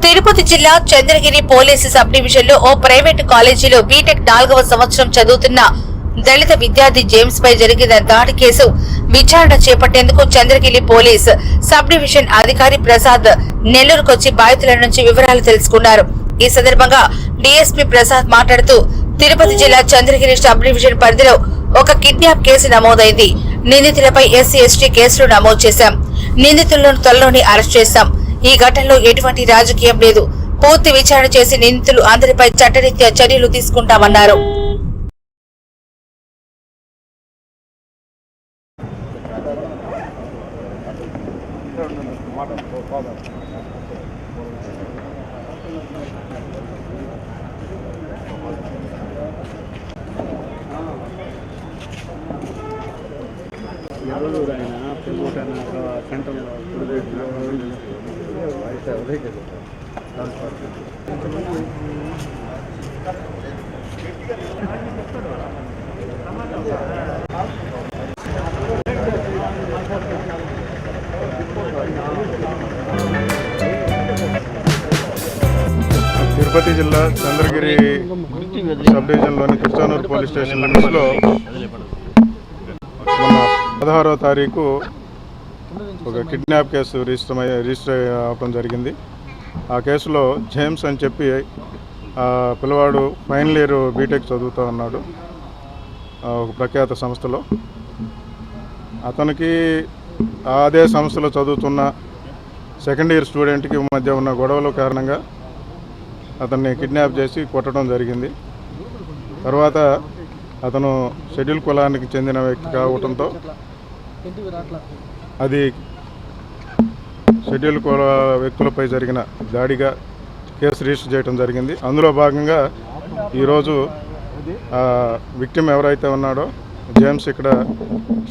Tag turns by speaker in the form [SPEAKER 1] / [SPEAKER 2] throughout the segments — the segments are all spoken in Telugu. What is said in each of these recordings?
[SPEAKER 1] తిరుపతి జిల్లా చంద్రగిరి పోలీసు సబ్ డివిజన్ లో ఓ ప్రైవేటు కాలేజీలో బీటెక్ 4వ సంవత్సరం చదువుతున్న దళిత విద్యార్థి జేమ్స్ పై జరిగిన దాడి కేసు విచారణ చేపట్టేందుకు చంద్రగిరి పోలీస్ సబ్ డివిజన్ అధికారి ప్రసాద్ నెల్లూరుకొచ్చి బాధితుల నుంచి వివరాలు తెలుసుకున్నారు. ఈ సందర్భంగా డీఎస్పీ ప్రసాద్ మాట్లాడుతూ తిరుపతి జిల్లా చంద్రగిరి సబ్ డివిజన్ పరిధిలో ఒక కిడ్నాప్ కేసు నమోదైంది. నిందితులపై ఎస్సీ ఎస్టీ కేసులు నమోదు చేశాం. నిందితులను త్వరలోనే అరెస్ట్ చేశాం. ఈ ఘటనలో ఎటువంటి రాజకీయం లేదు. పూర్తి విచారణ చేసి నిందితులు అందరిపై చట్టరీత్యా చర్యలు తీసుకుంటామన్నారు.
[SPEAKER 2] తిరుపతి జిల్లా చంద్రగిరి సబ్ డివిజన్లోని కృష్ణానూరు పోలీస్ స్టేషన్ లిమిట్స్లో మొన్న 16వ తారీఖు ఒక కిడ్నాప్ కేసు రిజిస్టర్ అవ్వడం జరిగింది. ఆ కేసులో జేమ్స్ అని చెప్పి పిల్లవాడు ఫైనల్ ఇయర్ బీటెక్ చదువుతూ ఉన్నాడు ఒక ప్రఖ్యాత సంస్థలో. అతనికి అదే సంస్థలో చదువుతున్న సెకండ్ ఇయర్ స్టూడెంట్కి మధ్య ఉన్న గొడవల కారణంగా అతన్ని కిడ్నాప్ చేసి కొట్టడం జరిగింది. తర్వాత అతను షెడ్యూల్ కులానికి చెందిన వ్యక్తి కావడంతో అది షెడ్యూల్ కుల వ్యక్తులపై జరిగిన దాడిగా కేసు రిజిస్టర్ చేయడం జరిగింది. అందులో భాగంగా ఈరోజు విక్టిమ్ ఎవరైతే ఉన్నాడో జేమ్స్ ఇక్కడ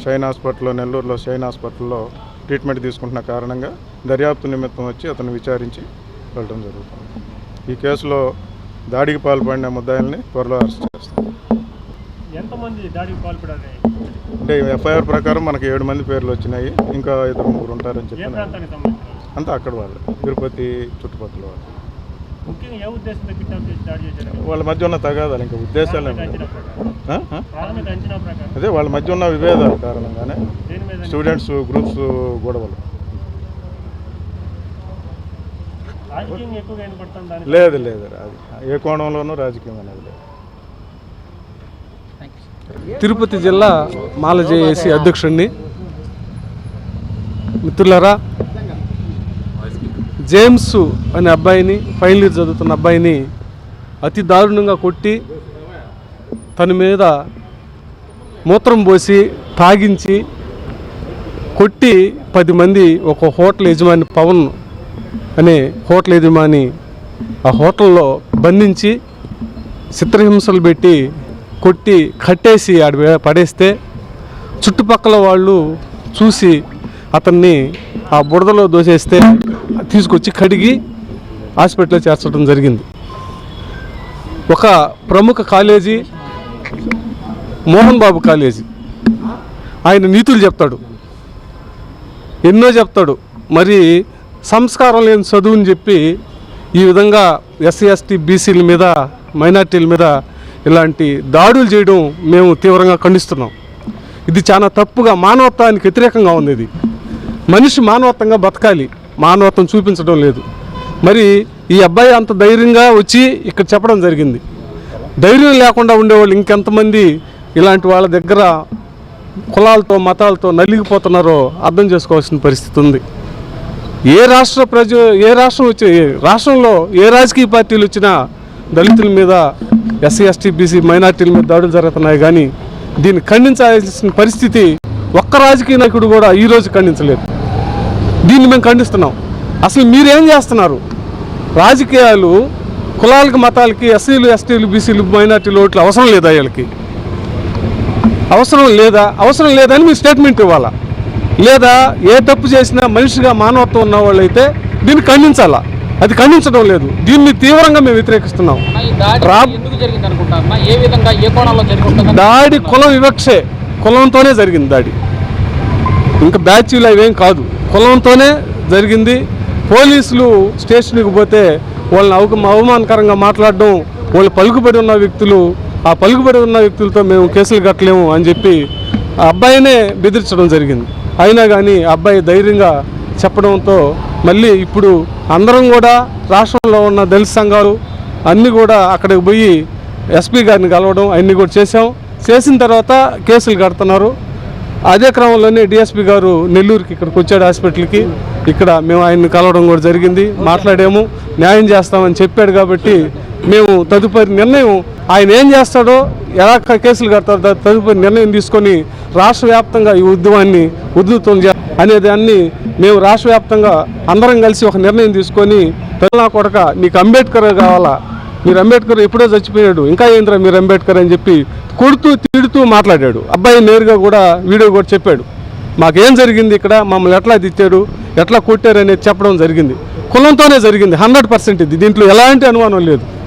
[SPEAKER 2] షైన్ హాస్పిటల్లో, నెల్లూరులో షైన్ హాస్పిటల్లో ట్రీట్మెంట్ తీసుకుంటున్న కారణంగా దర్యాప్తు నిమిత్తం వచ్చి అతను విచారించి వెళ్ళడం జరుగుతుంది. ఈ కేసులో దాడికి పాల్పడిన ముద్దాయిల్ని త్వరలో అరెస్ట్ చేస్తాం. అంటే ఎఫ్ఐఆర్ ప్రకారం మనకి 7 మంది పేర్లు వచ్చినాయి. ఇంకా 2-3 ఉంటారని చెప్పి అంతా అక్కడ వాళ్ళు తిరుపతి చుట్టుపక్కల వాళ్ళు. వాళ్ళ మధ్య ఉన్న తగాదాలు, ఇంకా ఉద్దేశాలు అదే వాళ్ళ మధ్య ఉన్న విభేదాల కారణంగానే స్టూడెంట్స్ గ్రూప్స్ గొడవలు. లేదు లేదు, ఏ కోణంలోనూ రాజకీయం అనేది లేదు.
[SPEAKER 3] తిరుపతి జిల్లా మాల జేఏసీ అధ్యక్షుడిని. మిత్రులారా, జేమ్స్ అనే అబ్బాయిని, ఫైనల్ ఇయర్ చదువుతున్న అబ్బాయిని అతి దారుణంగా కొట్టి తన మీద మూత్రం పోసి తాగించి కొట్టి 10 మంది ఒక హోటల్ యజమాని పవన్ అనే హోటల్ యజమాని ఆ హోటల్లో బంధించి చిత్రహింసలు పెట్టి కొట్టి కట్టేసి ఆడ పడేస్తే చుట్టుపక్కల వాళ్ళు చూసి అతన్ని ఆ బురదలో దోసేస్తే తీసుకొచ్చి కడిగి హాస్పిటల్లో చేర్చడం జరిగింది. ఒక ప్రముఖ కాలేజీ మోహన్ బాబు కాలేజీ, ఆయన నీతులు చెప్తాడు, ఎన్నో చెప్తాడు. మరి సంస్కారం లేని చదువుని చెప్పి ఈ విధంగా ఎస్సీ ఎస్టీ బీసీల మీద, మైనార్టీల మీద ఇలాంటి దాడులు చేయడం మేము తీవ్రంగా ఖండిస్తున్నాం. ఇది చాలా తప్పుగా, మానవత్వానికి వ్యతిరేకంగా ఉంది. ఇది మనిషి మానవత్వంగా బతకాలి, మానవత్వం చూపించడం లేదు. మరి ఈ అబ్బాయి అంత ధైర్యంగా వచ్చి ఇక్కడ చెప్పడం జరిగింది. ధైర్యం లేకుండా ఉండేవాళ్ళు ఇంకెంతమంది ఇలాంటి వాళ్ళ దగ్గర కులాలతో మతాలతో నలిగిపోతున్నారో అర్థం చేసుకోవాల్సిన పరిస్థితి ఉంది. ఏ రాష్ట్రం వచ్చి రాష్ట్రంలో ఏ రాజకీయ పార్టీలు వచ్చినా దళితుల మీద, ఎస్సీ ఎస్టీ బీసీ మైనార్టీల మీద దాడులు జరుగుతున్నాయి. కానీ దీన్ని ఖండించాల్సిన పరిస్థితి ఒక్క రాజకీయ నాయకుడు కూడా ఈరోజు ఖండించలేదు. దీన్ని మేము ఖండిస్తున్నాం. అసలు మీరేం చేస్తున్నారు? రాజకీయాలు కులాలకి, మతాలకి, ఎస్సీలు ఎస్టీలు బీసీలు మైనార్టీలు ఓట్లు అవసరం లేదా? వీళ్ళకి అవసరం లేదని మీరు స్టేట్మెంట్ ఇవ్వాలా? లేదా ఏ తప్పు చేసినా మనిషిగా మానవత్వం ఉన్న వాళ్ళు అయితే దీన్ని ఖండించాలా? అది ఖండించడం లేదు. దీన్ని తీవ్రంగా మేము వ్యతిరేకిస్తున్నాం. దాడి కులం వివక్షే, కులంతోనే జరిగింది దాడి. ఇంకా బ్యాచ్లు అవేం కాదు, కులంతోనే జరిగింది. పోలీసులు స్టేషన్కి పోతే వాళ్ళని అవమానకరంగా మాట్లాడడం, వాళ్ళు పలుకుబడి ఉన్న వ్యక్తులు, ఆ పలుకుబడి ఉన్న వ్యక్తులతో మేము కేసులు కట్టలేము అని చెప్పి ఆ అబ్బాయినే బెదిరించడం జరిగింది. అయినా కానీ అబ్బాయి ధైర్యంగా చెప్పడంతో మళ్ళీ ఇప్పుడు అందరం కూడా రాష్ట్రంలో ఉన్న దళిత సంఘాలు అన్నీ కూడా అక్కడికి పోయి ఎస్పీ గారిని కలవడం అన్నీ కూడా చేసిన తర్వాత కేసులు కడుతున్నారు. అదే క్రమంలోనే డిఎస్పీ గారు నెల్లూరుకి ఇక్కడికి వచ్చాడు హాస్పిటల్కి. ఇక్కడ మేము ఆయన్ని కలవడం కూడా జరిగింది, మాట్లాడాము, న్యాయం చేస్తామని చెప్పాడు. కాబట్టి మేము తదుపరి నిర్ణయం ఆయన ఏం చేస్తాడో, ఎలా కేసులు కడతాడో తదుపరి నిర్ణయం తీసుకొని రాష్ట్ర వ్యాప్తంగా ఈ ఉద్యమాన్ని ఉధృతం అనేది అన్ని మేము రాష్ట్ర వ్యాప్తంగా అందరం కలిసి ఒక నిర్ణయం తీసుకొని, తెలంగాణ కొడక నీకు అంబేద్కర్ కావాలా, మీరు అంబేద్కర్ ఎప్పుడో చచ్చిపోయాడు, ఇంకా ఏంద్రా మీరు అంబేద్కర్ అని చెప్పి కొడుతూ తిడుతూ మాట్లాడాడు. అబ్బాయి నేరుగా కూడా వీడియో కూడా చెప్పాడు, మాకేం జరిగింది ఇక్కడ, మమ్మల్ని ఎట్లా తిట్టాడు, ఎట్లా కొట్టారు అనేది చెప్పడం జరిగింది. కులంతోనే జరిగింది 100%. ఇది దీంట్లో ఎలాంటి అనుమానం లేదు.